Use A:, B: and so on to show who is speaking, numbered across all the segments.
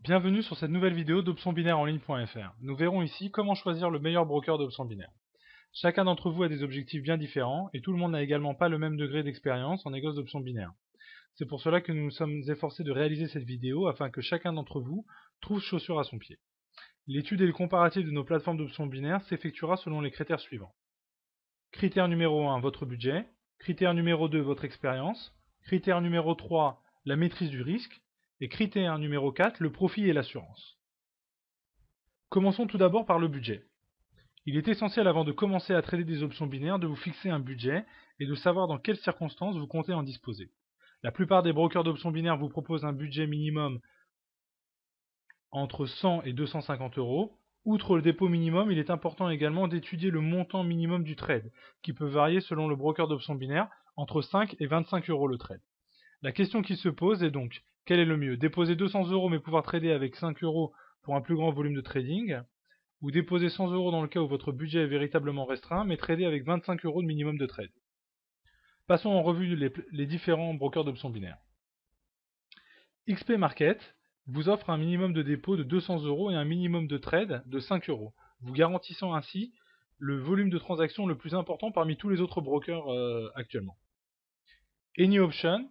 A: Bienvenue sur cette nouvelle vidéo d'optionsbinaires-en-ligne.fr. Nous verrons ici comment choisir le meilleur broker d'options binaires. Chacun d'entre vous a des objectifs bien différents et tout le monde n'a également pas le même degré d'expérience en négoce d'options binaires. C'est pour cela que nous nous sommes efforcés de réaliser cette vidéo afin que chacun d'entre vous trouve chaussure à son pied. L'étude et le comparatif de nos plateformes d'options binaires s'effectuera selon les critères suivants. Critère numéro 1, votre budget. Critère numéro 2, votre expérience. Critère numéro 3, la maîtrise du risque. Et critère numéro 4, le profit et l'assurance. Commençons tout d'abord par le budget. Il est essentiel avant de commencer à trader des options binaires de vous fixer un budget et de savoir dans quelles circonstances vous comptez en disposer. La plupart des brokers d'options binaires vous proposent un budget minimum entre 100 et 250 euros. Outre le dépôt minimum, il est important également d'étudier le montant minimum du trade, qui peut varier selon le broker d'options binaires entre 5 et 25 euros le trade. La question qui se pose est donc, quel est le mieux? Déposer 200 euros mais pouvoir trader avec 5 euros pour un plus grand volume de trading, ou déposer 100 euros dans le cas où votre budget est véritablement restreint mais trader avec 25 euros de minimum de trade. Passons en revue les différents brokers d'options binaires. XP Market vous offre un minimum de dépôt de 200 euros et un minimum de trade de 5 euros, vous garantissant ainsi le volume de transactions le plus important parmi tous les autres brokers actuellement. AnyOption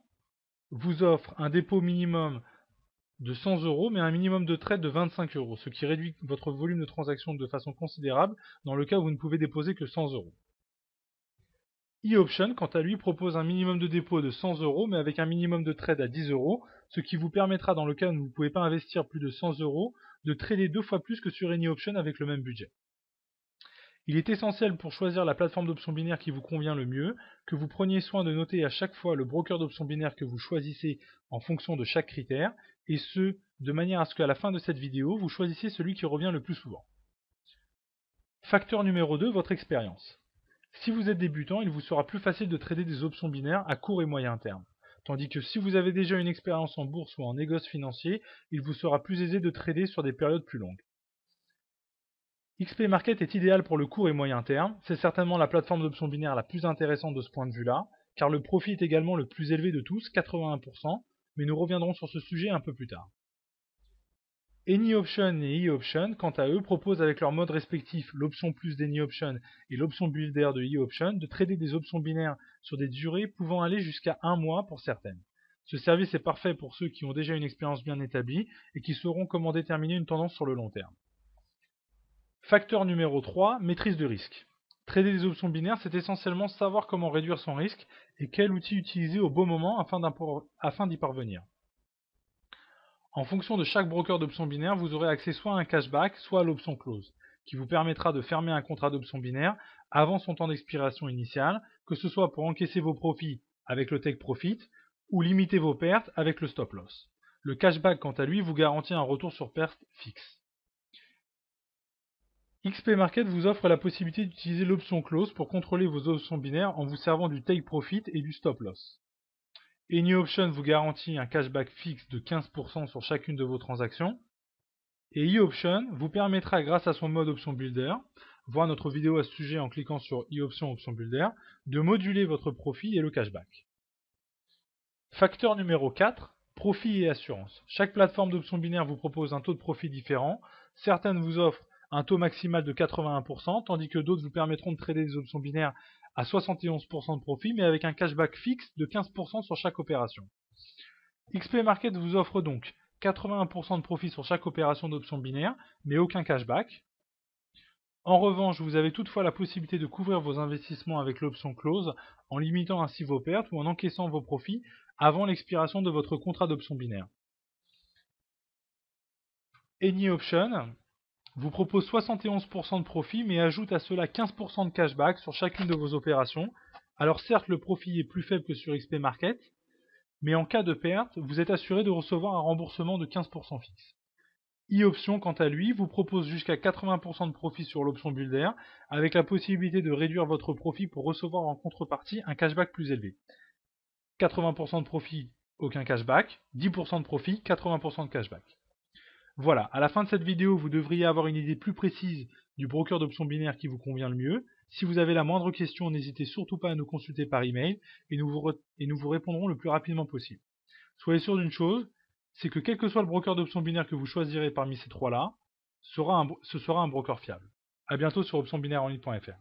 A: vous offre un dépôt minimum de 100 euros mais un minimum de trade de 25 euros, ce qui réduit votre volume de transactions de façon considérable dans le cas où vous ne pouvez déposer que 100 euros. eOption, quant à lui, propose un minimum de dépôt de 100 euros mais avec un minimum de trade à 10 euros, ce qui vous permettra, dans le cas où vous ne pouvez pas investir plus de 100 euros, de trader 2 fois plus que sur AnyOption avec le même budget. Il est essentiel pour choisir la plateforme d'options binaires qui vous convient le mieux, que vous preniez soin de noter à chaque fois le broker d'options binaires que vous choisissez en fonction de chaque critère, et ce, de manière à ce qu'à la fin de cette vidéo, vous choisissiez celui qui revient le plus souvent. Facteur numéro 2, votre expérience. Si vous êtes débutant, il vous sera plus facile de trader des options binaires à court et moyen terme. Tandis que si vous avez déjà une expérience en bourse ou en négoce financier, il vous sera plus aisé de trader sur des périodes plus longues. XP Market est idéal pour le court et moyen terme, c'est certainement la plateforme d'options binaires la plus intéressante de ce point de vue-là, car le profit est également le plus élevé de tous, 81%, mais nous reviendrons sur ce sujet un peu plus tard. AnyOption et eOption, quant à eux, proposent avec leurs modes respectifs l'option plus d'AnyOption et l'option builder de eOption de trader des options binaires sur des durées pouvant aller jusqu'à 1 mois pour certaines. Ce service est parfait pour ceux qui ont déjà une expérience bien établie et qui sauront comment déterminer une tendance sur le long terme. Facteur numéro 3, maîtrise de risque. Trader des options binaires, c'est essentiellement savoir comment réduire son risque et quel outil utiliser au bon moment afin d'y parvenir. En fonction de chaque broker d'options binaires, vous aurez accès soit à un cashback, soit à l'option close, qui vous permettra de fermer un contrat d'options binaire avant son temps d'expiration initial, que ce soit pour encaisser vos profits avec le take profit ou limiter vos pertes avec le stop loss. Le cashback, quant à lui, vous garantit un retour sur perte fixe. XP Market vous offre la possibilité d'utiliser l'option close pour contrôler vos options binaires en vous servant du take profit et du stop loss. AnyOption vous garantit un cashback fixe de 15% sur chacune de vos transactions. Et eOption vous permettra, grâce à son mode option builder, voir notre vidéo à ce sujet en cliquant sur eOption option builder, de moduler votre profit et le cashback. Facteur numéro 4, profit et assurance. Chaque plateforme d'options binaires vous propose un taux de profit différent. Certaines vous offrent un taux maximal de 81%, tandis que d'autres vous permettront de trader des options binaires à 71% de profit, mais avec un cashback fixe de 15% sur chaque opération. XP Market vous offre donc 81% de profit sur chaque opération d'options binaires, mais aucun cashback. En revanche, vous avez toutefois la possibilité de couvrir vos investissements avec l'option close, en limitant ainsi vos pertes ou en encaissant vos profits avant l'expiration de votre contrat d'option binaire. AnyOption vous propose 71% de profit, mais ajoute à cela 15% de cashback sur chacune de vos opérations. Alors certes, le profit est plus faible que sur XP Market, mais en cas de perte, vous êtes assuré de recevoir un remboursement de 15% fixe. eOption, quant à lui, vous propose jusqu'à 80% de profit sur l'option builder, avec la possibilité de réduire votre profit pour recevoir en contrepartie un cashback plus élevé. 80% de profit, aucun cashback, 10% de profit, 80% de cashback. Voilà, à la fin de cette vidéo, vous devriez avoir une idée plus précise du broker d'options binaires qui vous convient le mieux. Si vous avez la moindre question, n'hésitez surtout pas à nous consulter par email et nous vous répondrons le plus rapidement possible. Soyez sûr d'une chose, c'est que quel que soit le broker d'options binaires que vous choisirez parmi ces trois-là, ce sera un broker fiable. A bientôt sur optionsbinaireenligne.fr.